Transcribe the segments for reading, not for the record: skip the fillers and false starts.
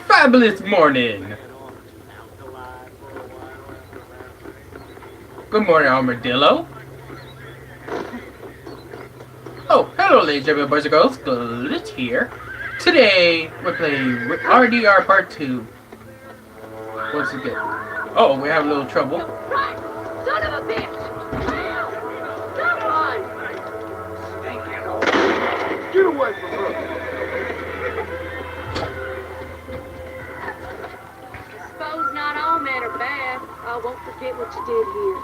Fabulous morning. Good morning, Armadillo. Oh, hello, ladies and gentlemen, boys and girls. Glitch here. Today, we're playing RDR Part 2. Once again. Oh, we have a little trouble. Right! Son of a bitch! Come on! Get away from her! Suppose not all men are bad. I won't forget what you did here.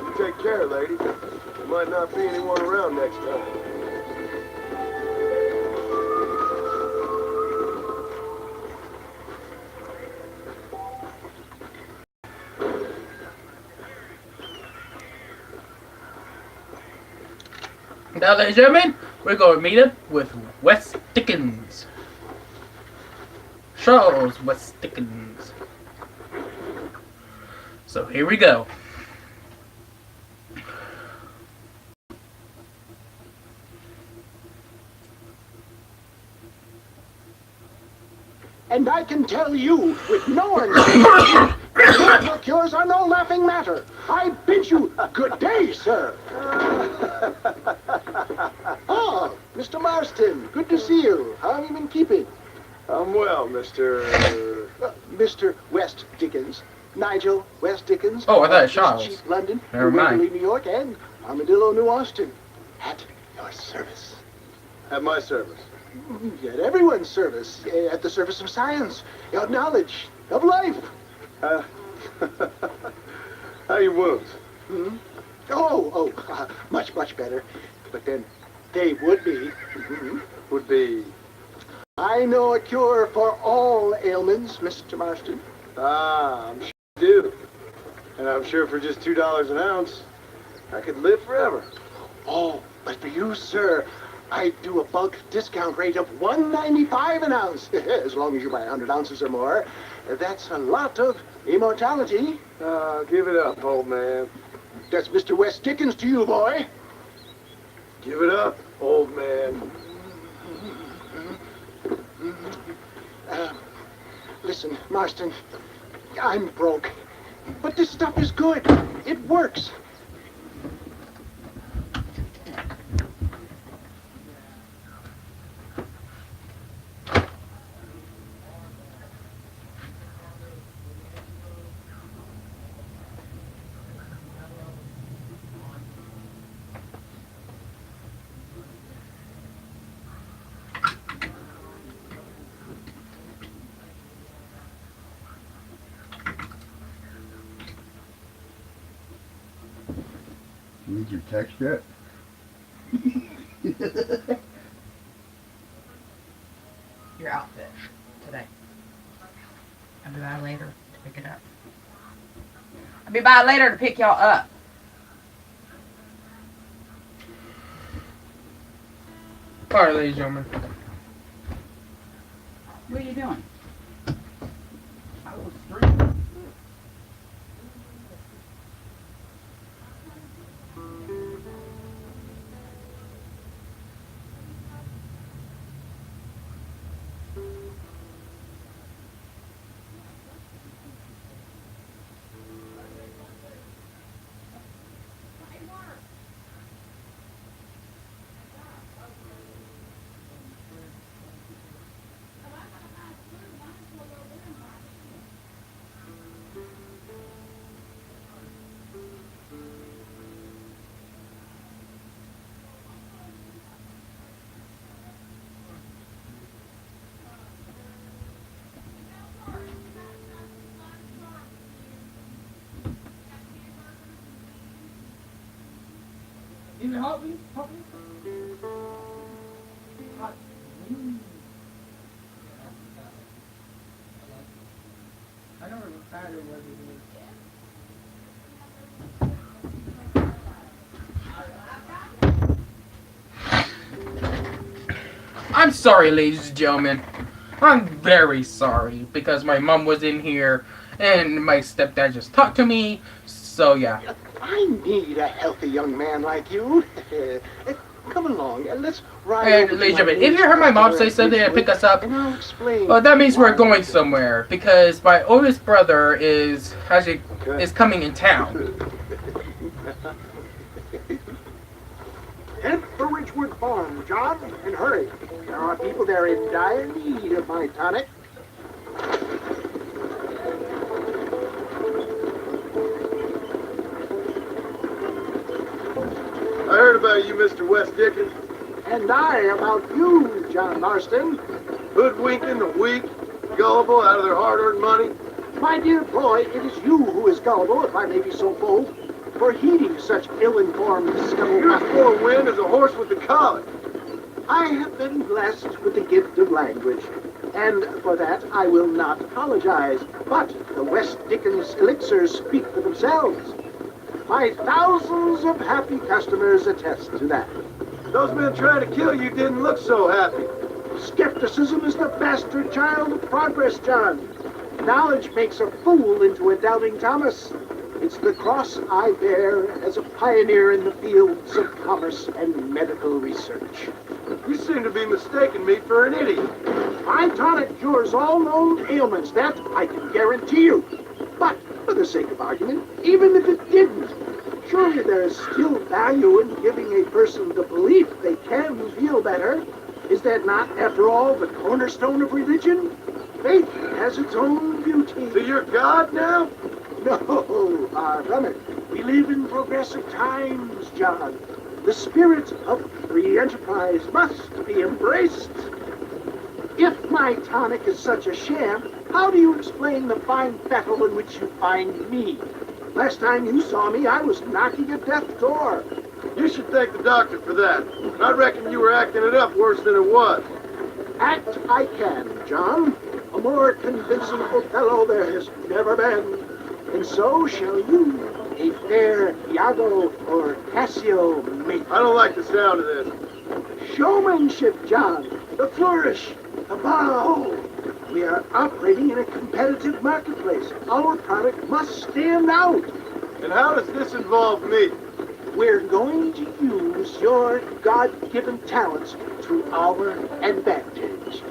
You take care, lady. There might not be anyone around next time. Now, ladies and gentlemen, we're going to meet up with West Dickens. Charles West Dickens. So here we go. And I can tell you, with no uncertainty, your cures are no laughing matter. I bid you good day, sir. Ah, Mr. Marston, good to see you. How have you been keeping? I'm well, Mr. Mr. West Dickens. Nigel West Dickens. Oh, I thought it was Charles. Cheap London, Never mind. Waverly, New York, and Armadillo, New Austin. At your service. At my service. At everyone's service. At the service of science, of knowledge, of life. How you wounds? Much, much better. But then they would be. Would be... I know a cure for all ailments, Mr. Marston. Ah, I'm sure you do. And I'm sure for just $2 an ounce, I could live forever. Oh, but for you, sir, I do a bulk discount rate of $1.95 an ounce. As long as you buy 100 ounces or more. That's a lot of immortality. Give it up, old man. That's Mr. West Dickens to you, boy. Give it up, old man. Listen, Marston, I'm broke. But this stuff is good. It works. Need your text yet? Your outfit today. I'll be by later to pick it up. I'll be by later to pick y'all up. Alright, ladies and gentlemen. What are you doing? Can you help me? Help me? I don't remember what it is. I'm sorry, ladies and gentlemen. I'm very sorry because my mom was in here and my stepdad just talked to me. So yeah. I need a healthy young man like you. Come along, and let's ride And over to ladies and my gentlemen, if you heard my mom say restaurant something to pick us up, and I'll explain. well, that means we're why. going somewhere because my oldest brother is coming in town. Head for Ridgewood Farm, John, and hurry. There are people there in dire need of my tonic. I heard about you, Mr. West Dickens. And I about you, John Marston. Hoodwinking the weak, gullible out of their hard-earned money. My dear boy, it is you who is gullible, if I may be so bold, for heeding such ill-informed You're scuttle. as forewind as a horse with the collar. I have been blessed with the gift of language, and for that I will not apologize. But the West Dickens elixirs speak for themselves. My thousands of happy customers attest to that. Those men trying to kill you didn't look so happy. Skepticism is the bastard child of progress, John. Knowledge makes a fool into a doubting Thomas. It's the cross I bear as a pioneer in the fields of commerce and medical research. You seem to be mistaking me for an idiot. My tonic cures all known ailments, that I can guarantee you. But, for the sake of argument, even if it didn't, surely there is still value in giving a person the belief they can feel better. Is that not, after all, the cornerstone of religion? Faith has its own beauty. So you're God now? No, far from it. We live in progressive times, John. The spirit of free enterprise must be embraced. If my tonic is such a sham, how do you explain the fine battle in which you find me? Last time you saw me, I was knocking at death's door. You should thank the doctor for that. I reckon you were acting it up worse than it was. Act I can, John. A more convincing Othello there has never been. And so shall you, a fair Iago or Cassio mate. I don't like the sound of this. Showmanship, John. The flourish, the bow. We are operating in a competitive marketplace. Our product must stand out. And how does this involve me? We're going to use your God-given talents to our advantage.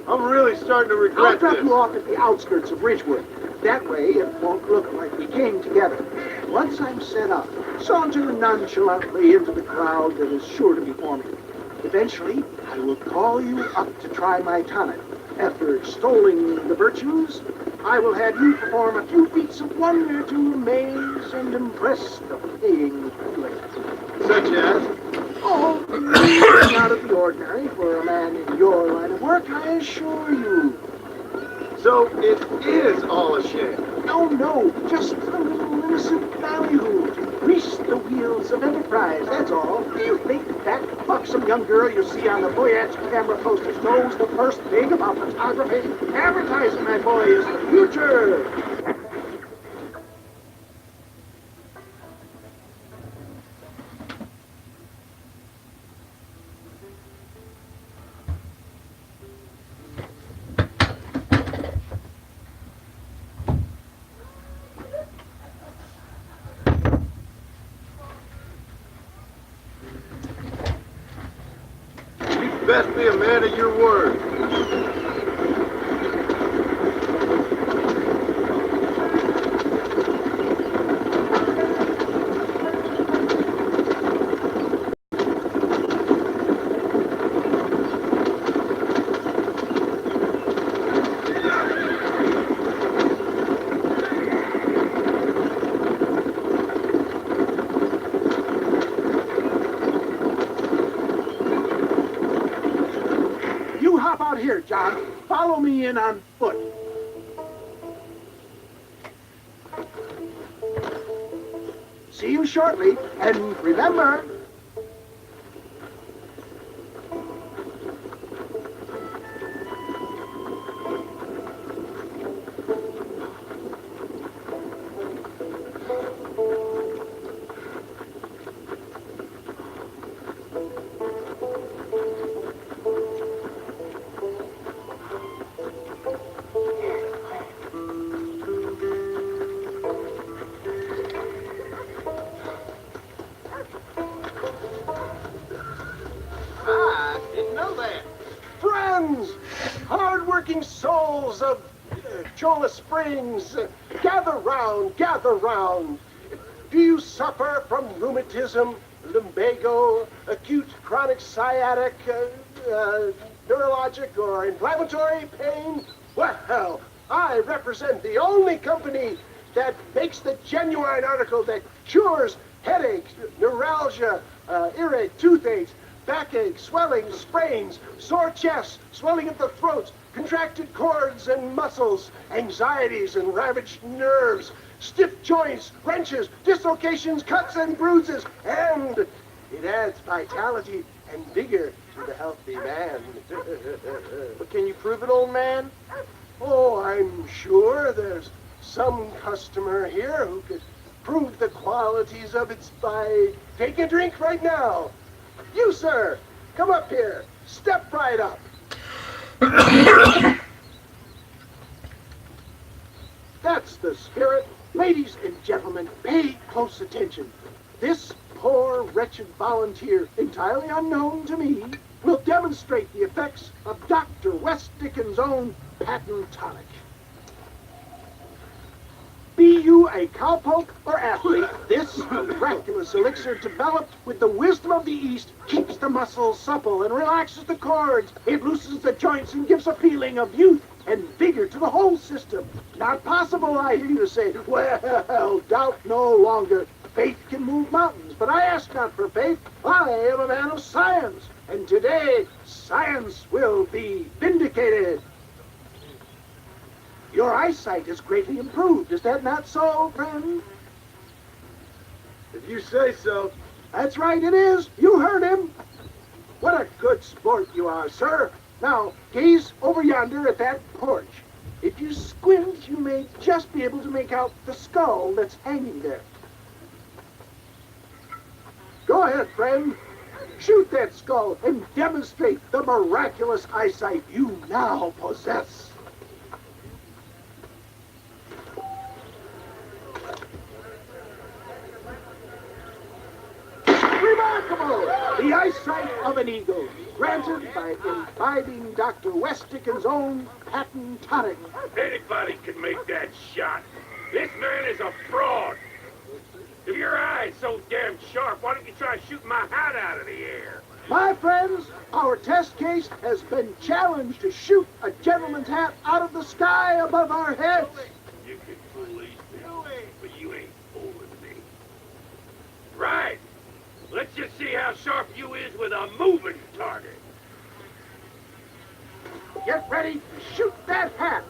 I'm really starting to I'll regret drop this. you off at the outskirts of Ridgewood. That way it won't look like we came together. Once I'm set up, saunter nonchalantly into the crowd that is sure to be forming. Eventually, I will call you up to try my tonic. After extolling the virtues, I will have you perform a few feats of wonder to amaze and impress the paying public. Such as? Oh, it's not of the ordinary for a man in your line of work, I assure you. So it is all a sham. No, just a little innocent value to grease the wheels of enterprise, that's all. Do you think that buxom young girl you see on the voyage camera posters knows the first thing about photography? Advertising, my boy, is the future. You best be a man of your word. You hop out here, John. Follow me in on foot. See you shortly, and remember, friends, hard-working souls of Chola Springs, gather round, gather round. Do you suffer from rheumatism, lumbago, acute chronic sciatic, neurologic, or inflammatory pain? Well, I represent the only company that makes the genuine article that cures headaches, neuralgia, earache, toothaches, backache, swelling, sprains, sore chests, swelling of the throat, contracted cords and muscles, anxieties and ravaged nerves, stiff joints, wrenches, dislocations, cuts and bruises, and it adds vitality and vigor to the healthy man. But can you prove it, old man? Oh, I'm sure there's some customer here who could prove the qualities of it by taking a drink right now. You, sir, come up here. Step right up. That's the spirit. Ladies and gentlemen, pay close attention. This poor, wretched volunteer, entirely unknown to me, will demonstrate the effects of Dr. West Dickens' own patent tonic. Be you a cowpoke or athlete, this miraculous elixir developed with the wisdom of the East keeps the muscles supple and relaxes the cords. It loosens the joints and gives a feeling of youth and vigor to the whole system. Not possible, I hear you say. Well, doubt no longer. Faith can move mountains, but I ask not for faith. I am a man of science, and today science will be vindicated. Your eyesight is greatly improved. Is that not so, friend? If you say so. That's right, it is. You heard him. What a good sport you are, sir. Now, gaze over yonder at that porch. If you squint, you may just be able to make out the skull that's hanging there. Go ahead, friend. Shoot that skull and demonstrate the miraculous eyesight you now possess. Remarkable! The eyesight of an eagle, granted by imbibing Dr. West Dickens' own patent tonic. Anybody can make that shot. This man is a fraud. If your eye's so damn sharp, why don't you try shooting my hat out of the air? My friends, our test case has been challenged to shoot a gentleman's hat out of the sky above our heads. You can fool these people, but you ain't fooling me. Right. Let's just see how sharp you is with a moving target. Get ready to shoot that hat.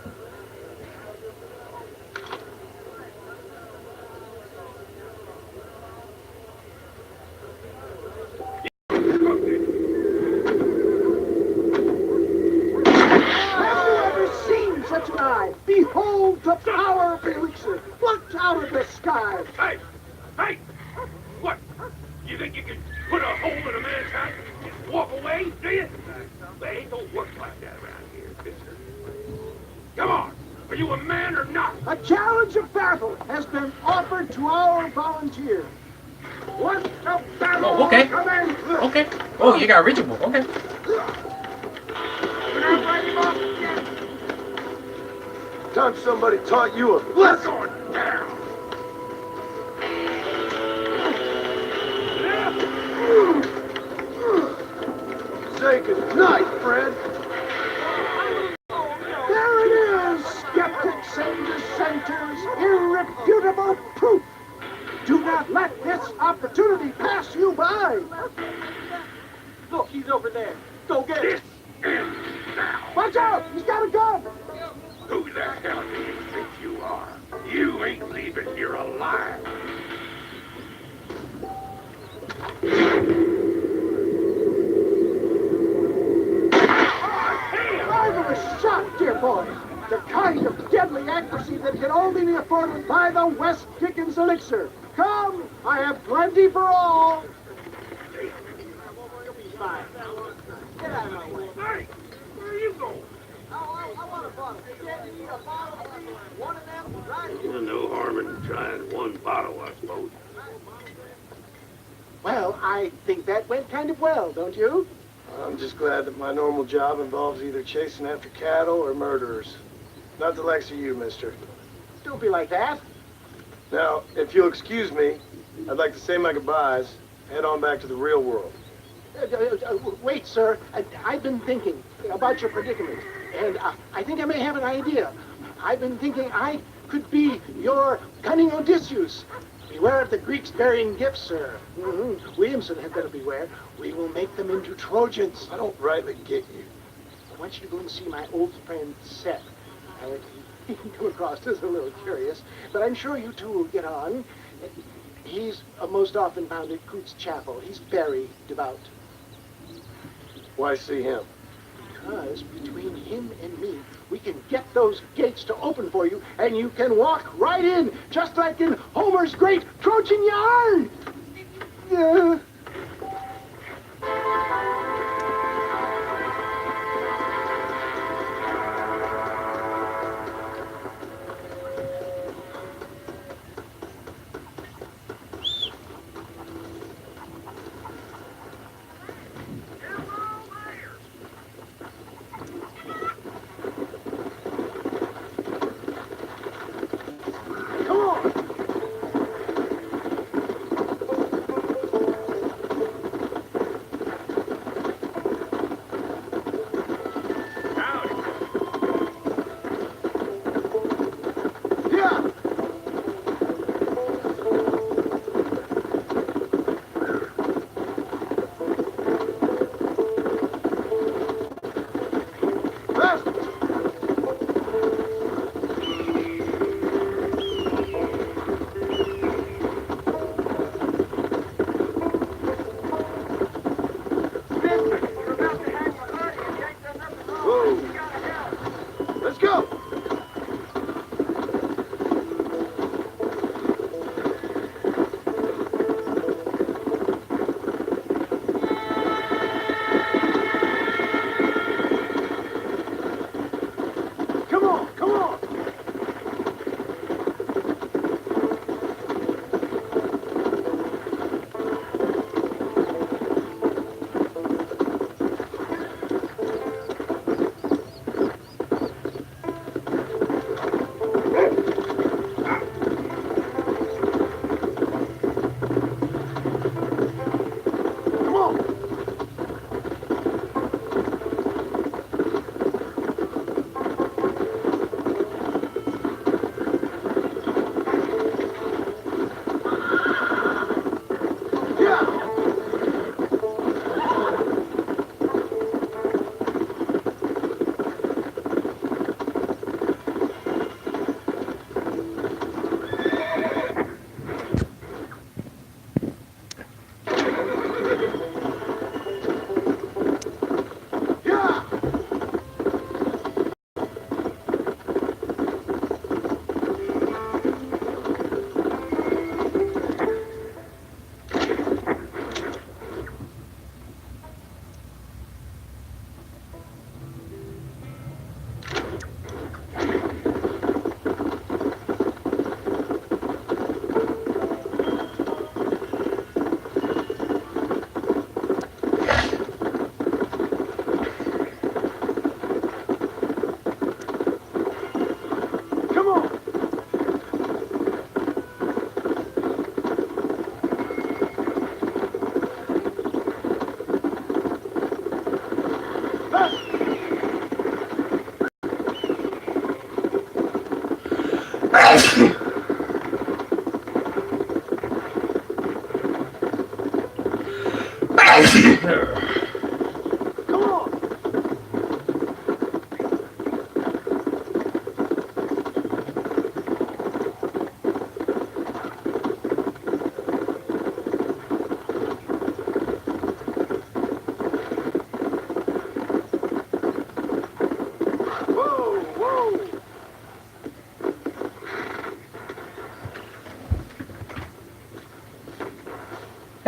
Such an eye. Behold the power of the elixir plucked out of the sky. Hey! Hey! What? You think you can put a hole in a man's hat and just walk away, do you? They don't work like that around here, mister. Come on! Are you a man or not? A challenge of battle has been offered to our volunteer. What a battle! Oh, okay. Commence. Okay. Oh, you got reachable. Okay. Time somebody taught you a Let's lesson. go down! Say goodnight, friend. There it is, skeptics and dissenters, irrefutable proof. Do not let this opportunity pass you by. Look, he's over there. Go get This him. ends now! Watch out, he's got a gun. Who the hell do you think you are? You ain't leaving here alive! Marvelous shot, dear boy. The kind of deadly accuracy that can only be afforded by the West Dickens elixir. Come, I have plenty for all. Fine. Get out of my way. Hey! Where are you going? I want a bottle. You need a bottle, please. One of them, right? Well, no harm in trying one bottle, I suppose. Well, I think that went kind of well, don't you? I'm just glad that my normal job involves either chasing after cattle or murderers. Not the likes of you, mister. Don't be like that. Now, if you'll excuse me, I'd like to say my goodbyes, head on back to the real world. Wait, sir. I've been thinking about your predicament, and I think I may have an idea. I've been thinking I could be your cunning Odysseus. Beware of the Greeks burying gifts, sir. Williamson had better beware. We will make them into Trojans. I don't rightly get you. I want you to go and see my old friend Seth. He can come across as a little curious, but I'm sure you two will get on. He's most often found at Coots Chapel. He's very devout. Why see him? Because between him and me, we can get those gates to open for you, and you can walk right in, just like in Homer's great Trojan yarn! Yeah.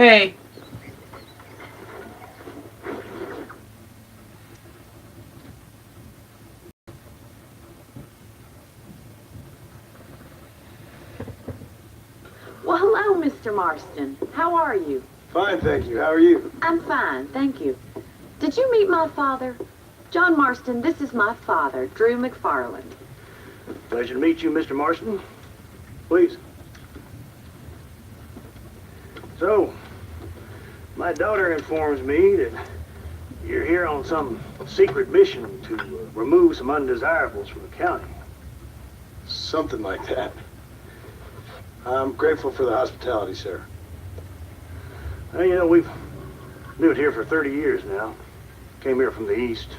Hey. Well, hello, Mr. Marston. How are you? Fine, thank you. How are you? I'm fine, thank you. Did you meet my father? John Marston, this is my father, Drew McFarland. Pleasure to meet you, Mr. Marston. Please. So, my daughter informs me that you're here on some secret mission to remove some undesirables from the county. Something like that. I'm grateful for the hospitality, sir. Well, you know, we've lived here for 30 years now. Came here from the east.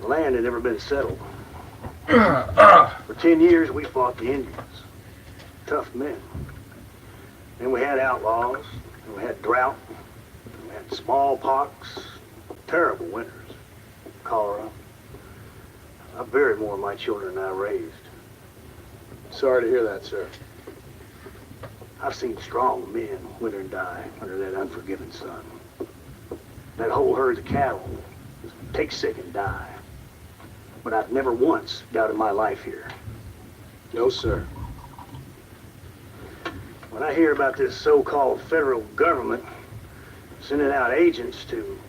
The land had never been settled. For 10 years, we fought the Indians. Tough men. Then we had outlaws, and we had drought, and we had smallpox, terrible winters, cholera. I buried more of my children than I raised. Sorry to hear that, sir. I've seen strong men wither and die under that unforgiving sun. That whole herd of cattle take sick and die. But I've never once doubted my life here. No, sir. When I hear about this so-called federal government sending out agents to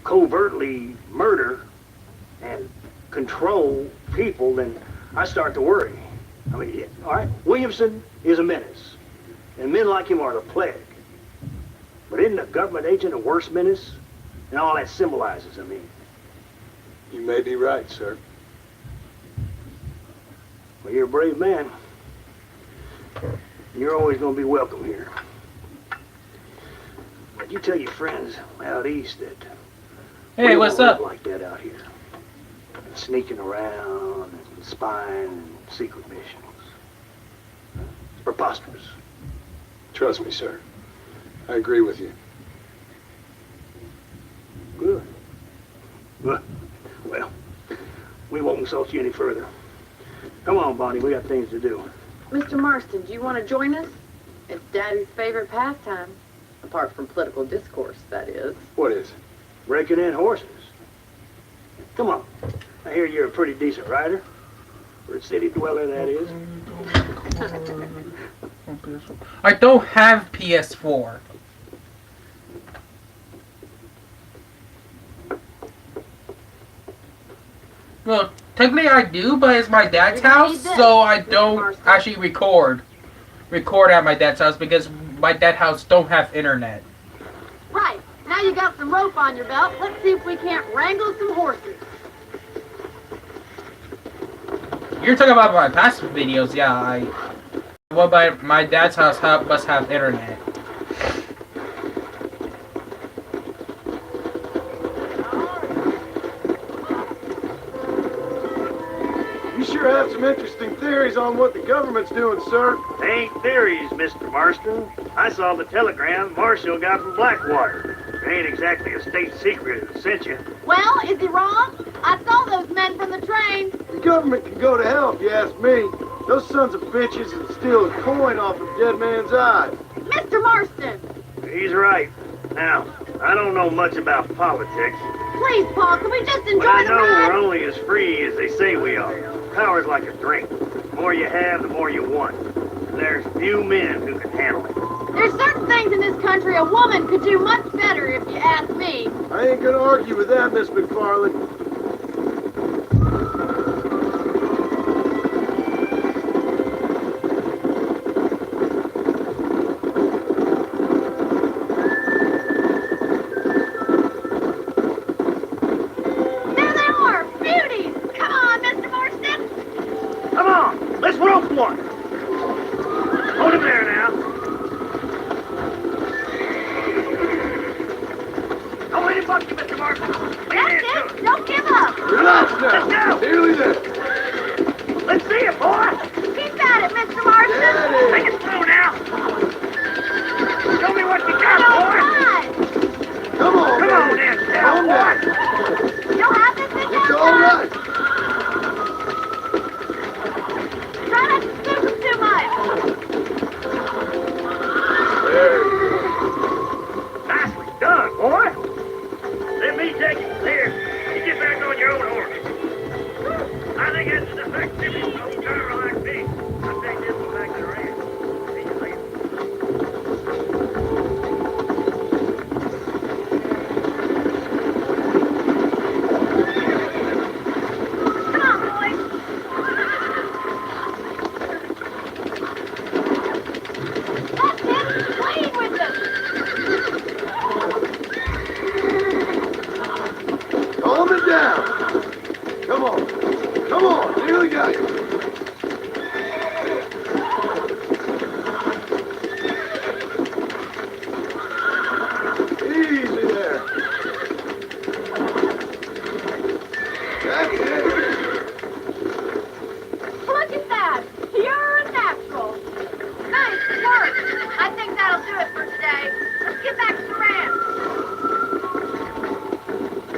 covertly murder and control people, then I start to worry. I mean, all right, Williamson is a menace, and men like him are the plague. But isn't a government agent a worse menace? And all that symbolizes, I mean. You may be right, sir. Well, you're a brave man. You're always going to be welcome here. But you tell your friends out east that Hey, we what's won't up? live like that out here. Sneaking around and spying and secret missions. It's preposterous. Trust me, sir. I agree with you. Good. Well, we won't insult you any further. Come on, Bonnie, we got things to do. Mr. Marston, do you want to join us? It's Daddy's favorite pastime. Apart from political discourse, that is. What is? Breaking in horses. Come on. I hear you're a pretty decent rider. For a city dweller, that is. I don't have PS4. Well, technically I do, but it's my dad's house, so I don't actually record at my dad's house because my dad's house don't have internet. Right. Now you got some rope on your belt. Let's see if we can't wrangle some horses. You're talking about my past videos, yeah. Well, but my dad's house must have internet. You sure have some interesting theories on what the government's doing, sir. They ain't theories, Mr. Marston. I saw the telegram Marshall got from Blackwater. It ain't exactly a state secret that sent you. Well, is he wrong? I saw those men from the train. The government can go to hell if you ask me. Those sons of bitches that steal a coin off a dead man's eye. Mr. Marston! He's right. Now, I don't know much about politics, Please, Paul, can we just but enjoy I the know ride? we're only as free as they say we are. Power's like a drink. The more you have, the more you want. And there's few men who can handle it. There's certain things in this country a woman could do much better, if you ask me. I ain't gonna argue with that, Miss McFarland. There they are! Beauties! Come on, Mr. Marston! Come on, let's rope one. Hold him there now. Don't let him buck you, Mr. Marston. Lean into That's it. it! Don't give up! Relax Let's now. go. Nearly there. Let's see it, boy. Keep at it, Mr. Marston! Daddy. Take it slow now. Show me what you All got, boy. right! Come on, Come on, baby. then, Calm down. You'll have this thing It's down, all son. right. Try not to spook him too much. There you go. Nicely done, boy. Let me take it from here. You get back on your own horse. I think it's an effective old girl like me. I'll take this one back to the ranch. See you later.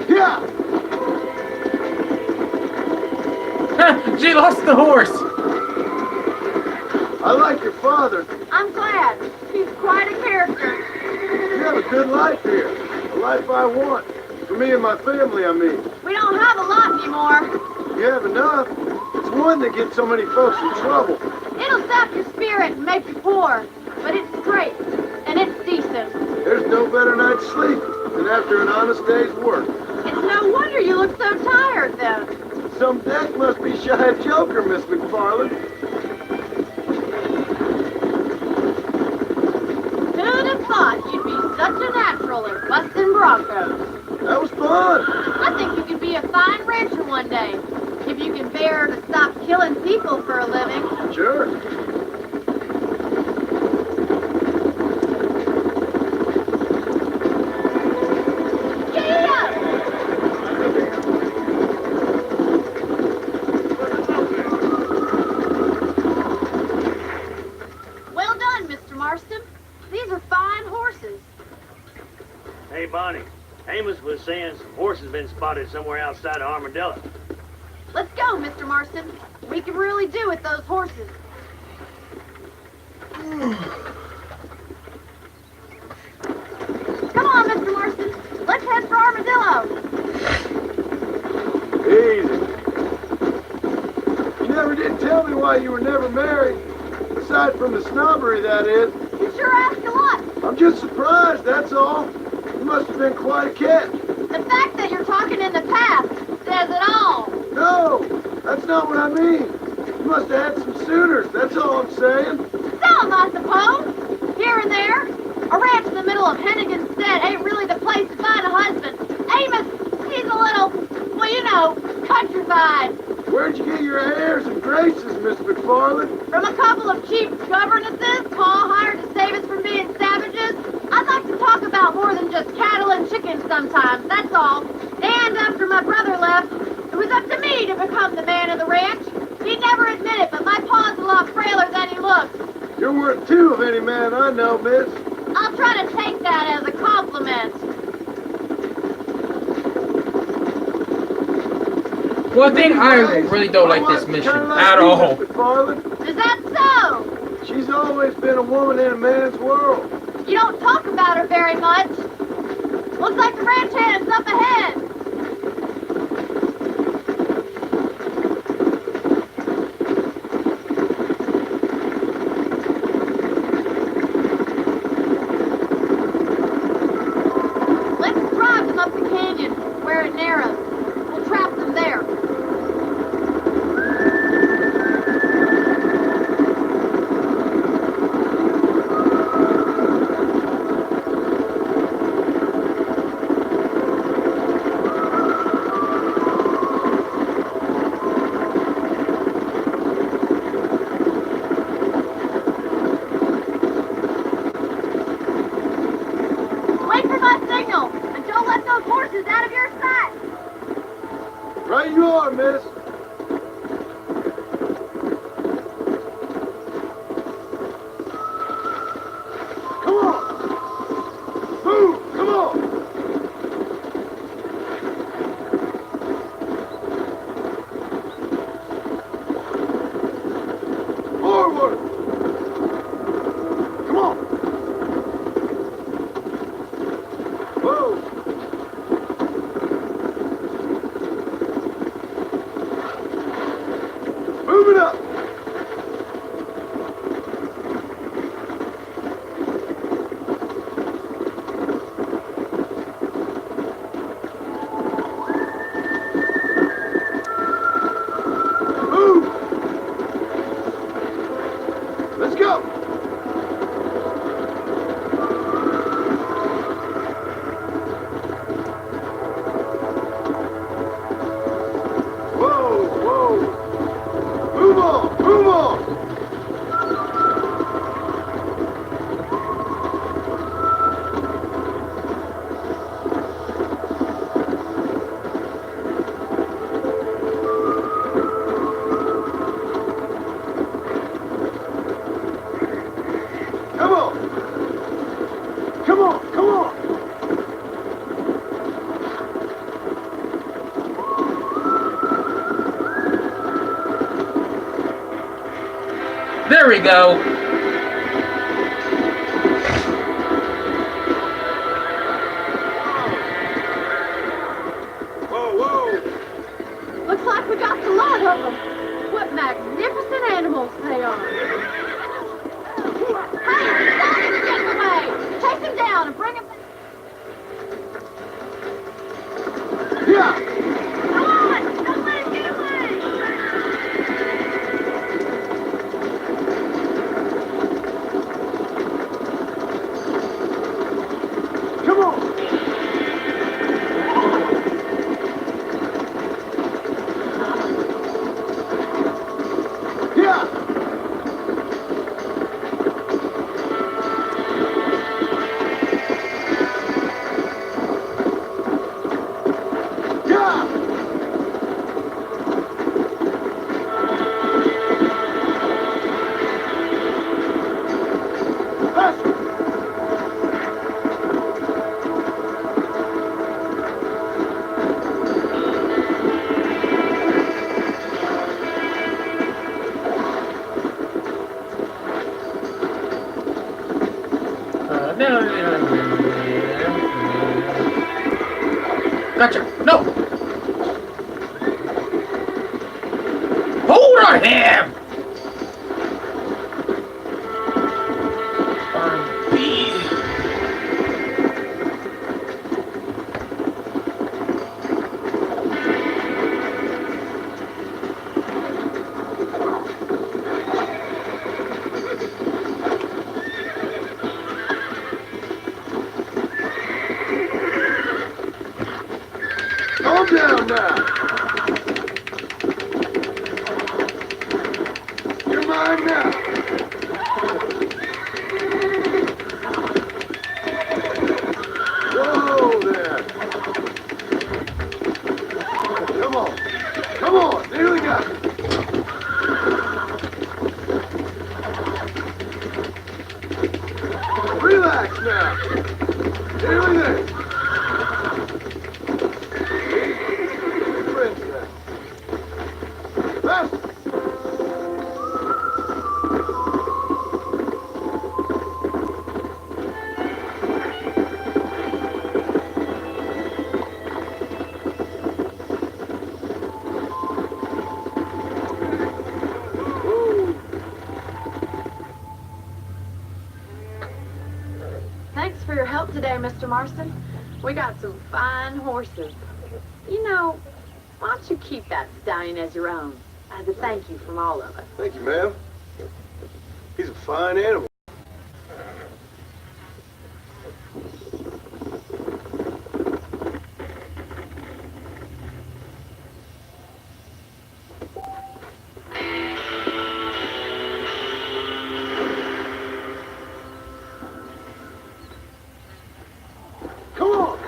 Yeah. She lost the horse. I like your father. I'm glad. He's quite a character. You have a good life here. A life I want. For me and my family, I mean. We don't have a lot anymore. You have enough. It's one that gets so many folks in trouble. It'll sap your spirit and make you poor. But it's great. And it's decent. There's no better night's sleep than after an honest day's work. It's no wonder you look so tired then. Some deck must be shy of Joker, Miss McFarland. Who'd have thought you'd be such a natural at busting broncos? That was fun. I think you could be a fine rancher one day. If you can bear to stop killing people for a living. Sure. Yeah! Well done, Mr. Marston. These are fine horses. Hey, Bonnie. Amos was saying some horses been spotted somewhere outside of Armadillo. Let's go, Mr. Marston. We can really do with those horses. Come on, Mr. Marston. Let's head for Armadillo. Easy. You never did tell me why you were never married. Aside from the snobbery, that is. You sure ask a lot. I'm just surprised, that's all. You must have been quite a catch. The fact that you're talking in the past says it all. No, that's not what I mean. You must have had some suitors, that's all I'm saying. Some, I suppose. Here and there. A ranch in the middle of Hennigan's Stead ain't really the place to find a husband. Amos, he's a little, well, you know, countrified. Where'd you get your airs and graces, Miss McFarland? From a couple of cheap governesses Paul hired to save us from being savages. I'd like to talk about more than just cattle and chickens sometimes, that's all. And after my brother left, it was up to me to become the man of the ranch. He'd never admit it, but my pa's a lot frailer than he looks. You're worth two of any man I know, miss. I'll try to take that as a compliment. One thing I really don't like this mission at all. Miss McFarland. Is that so? She's always been a woman in a man's world. You don't talk about her very much. Looks like the ranch hand is up ahead. Let's drive them up the canyon where it narrows. We'll trap them there. Wait for my signal, and don't let those horses out of your sight. Right you are, miss. Come on. Move, come on. Forward. Come on. Whoa. There we go. Whoa, whoa! Looks like we got a lot of them. What magnificent animals they are. Hey, Sonny's getting away. Chase him down and bring him back. Yeah! Come on! Don't let him get away! Come on! Yeah! Yeah! Faster! Gotcha. No. Hold on him. Calm down now! You're mine now! Whoa there! Come on! Come on! Here we go! Relax now! Here we go! Friends now. Faster! Thanks for your help today, Mr. Marston. We got some fine horses. You know, why don't you keep that stallion as your own? As a thank you from all of us. Thank you, ma'am. He's a fine animal. Come on!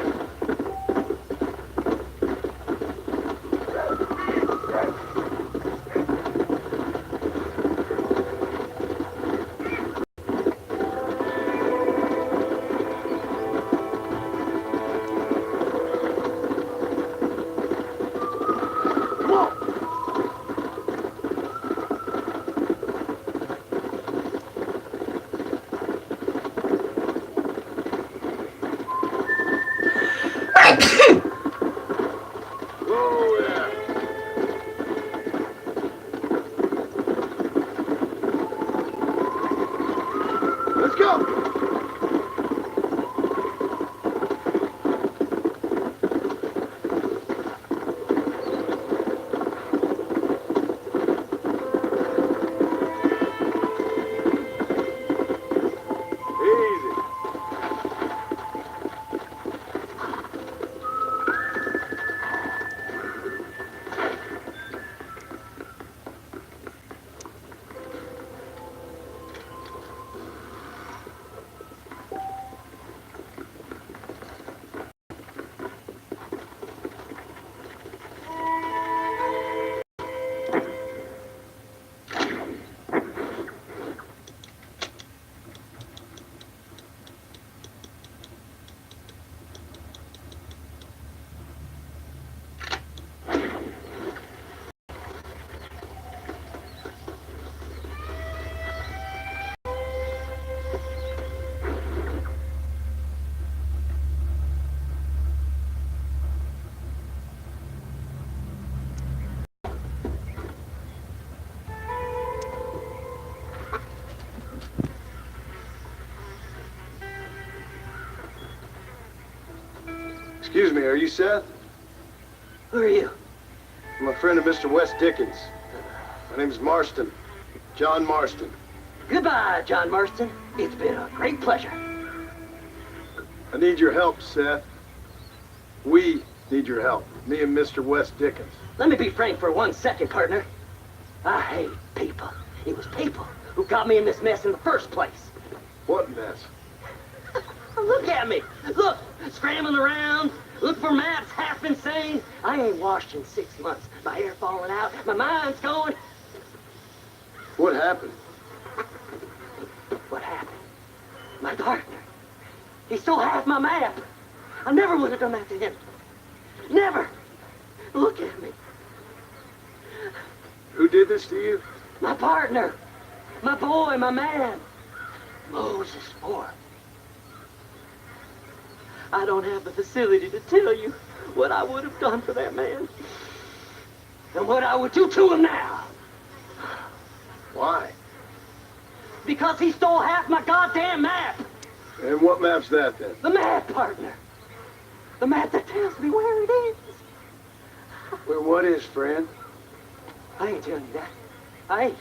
Excuse me, are you Seth? Who are you? I'm a friend of Mr. Wes Dickens. My name's Marston. John Marston. Goodbye, John Marston. It's been a great pleasure. I need your help, Seth. We need your help. Me and Mr. Wes Dickens. Let me be frank for 1 second, partner. I hate people. It was people who got me in this mess in the first place. What mess? Look at me. Look, scrambling around. Look for maps, half insane. I ain't washed in 6 months. My hair falling out. My mind's going. What happened? What happened? My partner. He stole half my map. I never would have done that to him. Never. Look at me. Who did this to you? My partner. My boy, my man. Moses Ford. I don't have the facility to tell you what I would have done for that man. And what I would do to him now. Why? Because he stole half my goddamn map. And what map's that, then? The map, partner. The map that tells me where it is. Well, what is, friend? I ain't telling you that. I ain't.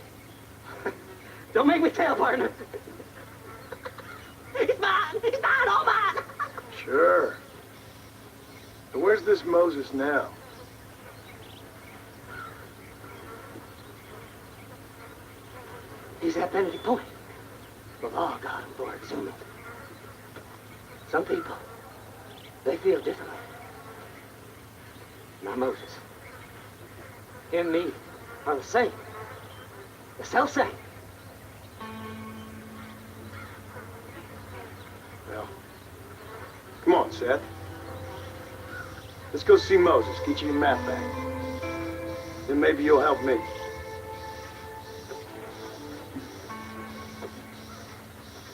Don't make me tell, partner. He's mine. He's mine, all mine. Sure. And where's this Moses now? He's at Benedict Point. The law got him for exhuming. Some people, they feel differently. Not Moses. Him and me are the same. The self-same. Well, come on, Seth. Let's go see Moses, get you your map back. Then maybe you'll help me.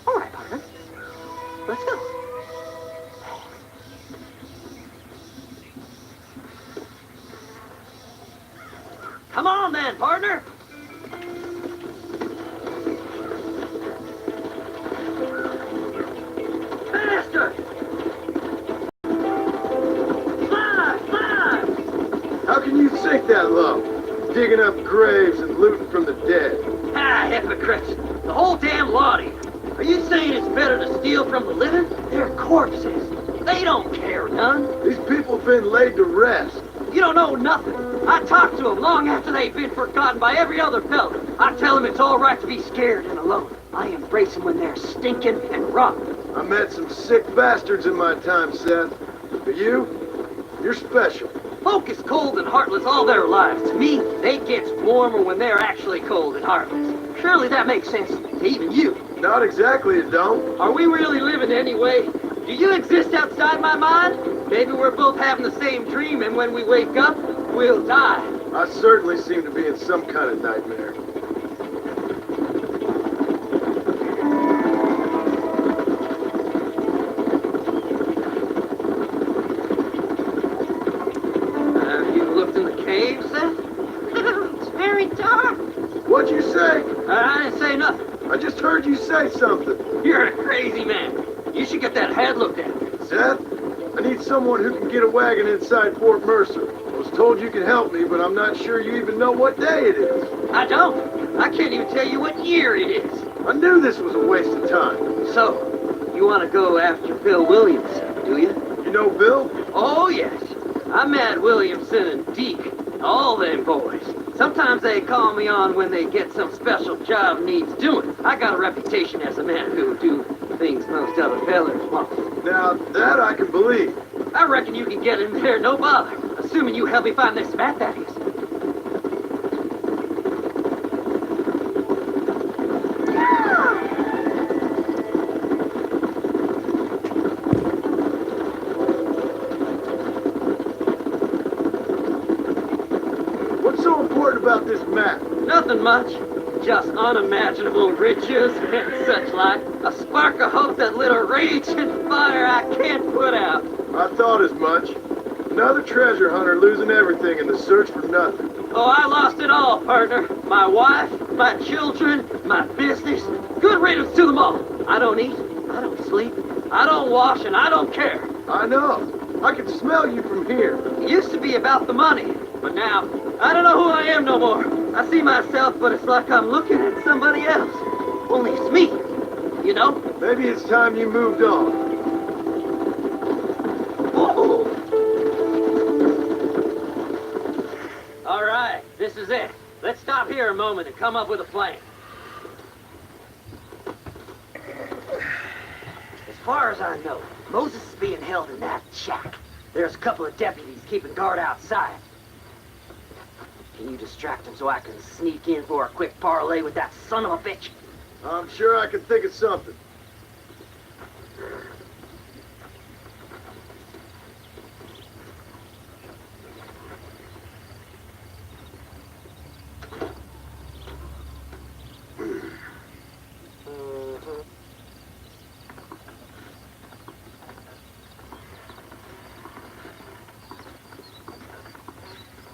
All right, partner. Let's go. Come on then, partner. Faster! Fly! Fly! How can you sink that low? Digging up graves and looting from the dead. Ah, hypocrites. The whole damn lot of you. Are you saying it's better to steal from the living? They're corpses. They don't care none. These people have been laid to rest. You don't know nothing. I talk to them long after they've been forgotten by every other fella. I tell them it's all right to be scared and alone. I embrace them when they're stinking and rotten. I met some sick bastards in my time, Seth. But you're special. Folk is cold and heartless all their lives. To me, they get warmer when they're actually cold and heartless. Surely that makes sense to even you. Not exactly, it don't. Are we really living anyway? Do you exist outside my mind? Maybe we're both having the same dream, and when we wake up, we'll die. I certainly seem to be in some kind of nightmare. Have you looked in the cave, Seth? It's very dark. What'd you say? I didn't say nothing. I just heard you say something. You're a crazy man. You should get that head looked at. Seth, I need someone who can get a wagon inside Fort Mercer. I was told you could help me, but I'm not sure you even know what day it is. I don't. I can't even tell you what year it is. I knew this was a waste of time. So, you want to go after Bill Williamson, do you? You know Bill? Oh, yes. I met Williamson and Deke, all them boys. Sometimes they call me on when they get some special job needs doing. I got a reputation as a man who do things most other fellers won't. Now, that I can believe. I reckon you can get in there, no bother. Assuming you help me find this map, that is. What's so important about this map? Nothing much. Just unimaginable riches and such like. A spark of hope that lit a raging fire I can't put out. I thought as much. Another treasure hunter losing everything in the search for nothing. Oh, I lost it all, partner. My wife, my children, my business. Good riddance to them all. I don't eat, I don't sleep, I don't wash, and I don't care. I know. I can smell you from here. It used to be about the money, but now, I don't know who I am no more. I see myself, but it's like I'm looking at somebody else. Only it's me, you know? Maybe it's time you moved on. Whoa. All right, this is it. Let's stop here a moment and come up with a plan. As far as I know, Moses is being held in that shack. There's a couple of deputies keeping guard outside. Can you distract him so I can sneak in for a quick parlay with that son of a bitch? I'm sure I can think of something.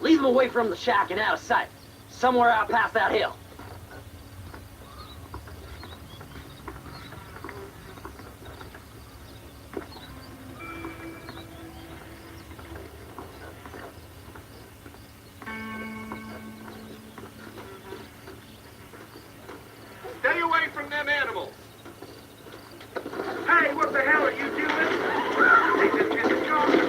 Leave him away from the shack and out of sight. Somewhere out past that hill. Stay away from them animals. Hey, what the hell are you doing? They just get the job to me.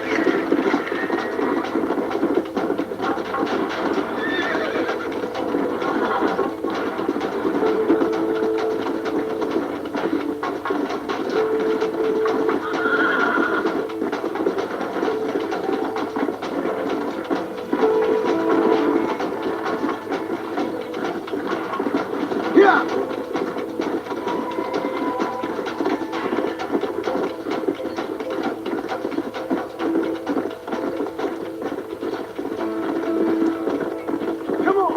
Yeah! Come on!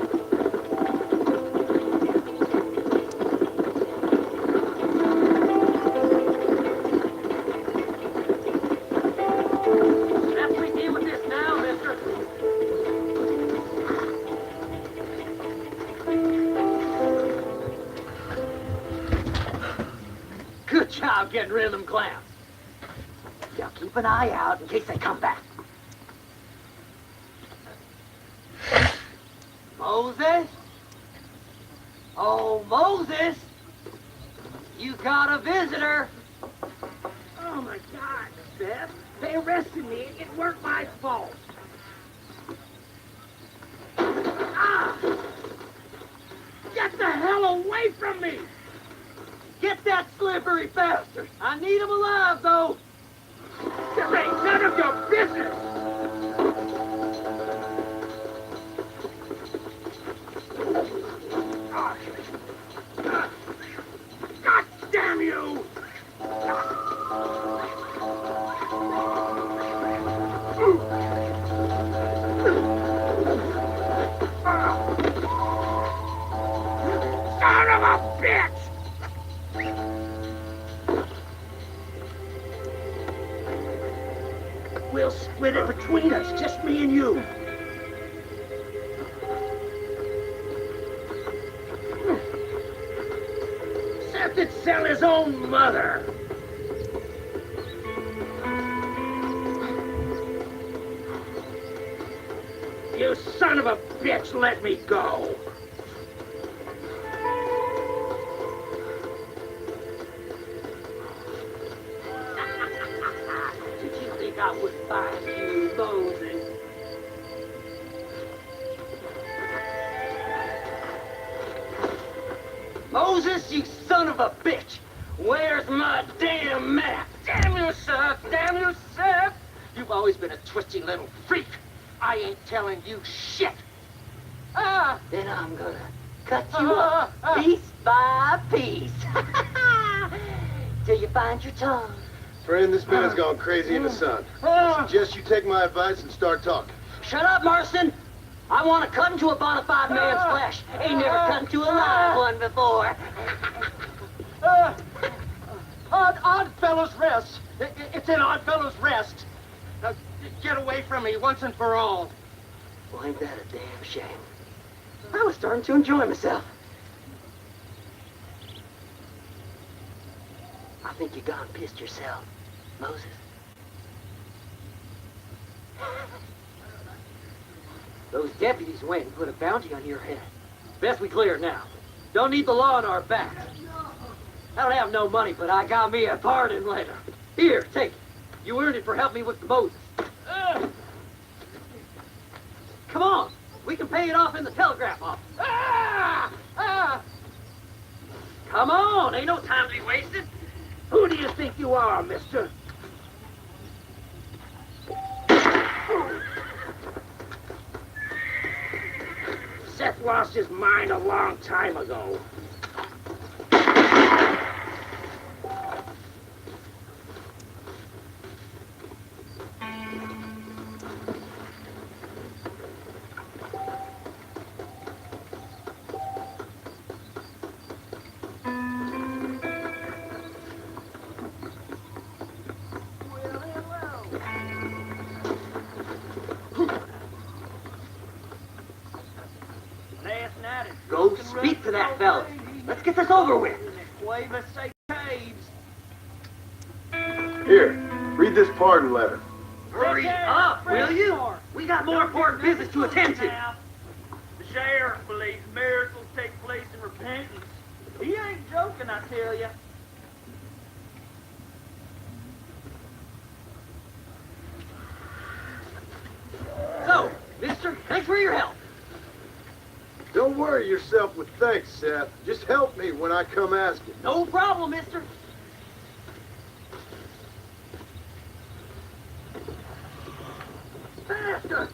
Let's begin with this now, mister. Good job getting rid of them clowns. Now keep an eye out in case they come back. Moses? Oh, Moses! You got a visitor. Oh my God, Seth. They arrested me. It weren't my fault. Ah! Get the hell away from me! Get that slippery bastard! I need him alive, though! This ain't none of your business! God damn you! Son of a bitch! We'll split it between us, just me and you. Seth would sell his own mother. You son of a bitch, let me go. Did you think I would find you, Moses? Moses, you son of a bitch! Where's my damn map? Damn you, Seth! Damn you, Seth! You've always been a twisty little freak. I ain't telling you shit. Then I'm gonna cut you up piece by piece. Till you find your tongue. Friend, this man has gone crazy in the sun. I suggest you take my advice and start talking. Shut up, Marston! I want to cut into a bona fide man's flesh. Ain't never cut into a live one before. Oddfellows Rest. It's in Oddfellows Rest. Get away from me once and for all. Well, ain't that a damn shame? I was starting to enjoy myself. I think you gone pissed yourself, Moses. Those deputies went and put a bounty on your head. Best we clear now. Don't need the law on our backs. I don't have no money, but I got me a pardon letter. Here, take it. You earned it for helping me with the Moses. Come on. We can pay it off in the telegraph office. Come on. Ain't no time to be wasted. Who do you think you are, mister? Seth lost his mind a long time ago. Go speak to that fella. Let's get this over with. Here, read this pardon letter. Hurry up, will you? We got more important business to attend to. The sheriff believes miracles take place in repentance. He ain't joking, I tell you. So, mister, thanks for your help. Don't worry yourself with thanks, Seth. Just help me when I come asking. No problem, mister. Faster!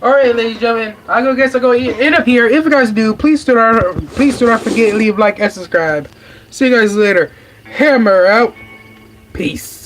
Alright, ladies and gentlemen, I guess I'll go end up here. If you guys do, please do not forget to leave a like and subscribe. See you guys later. Hammer out. Peace.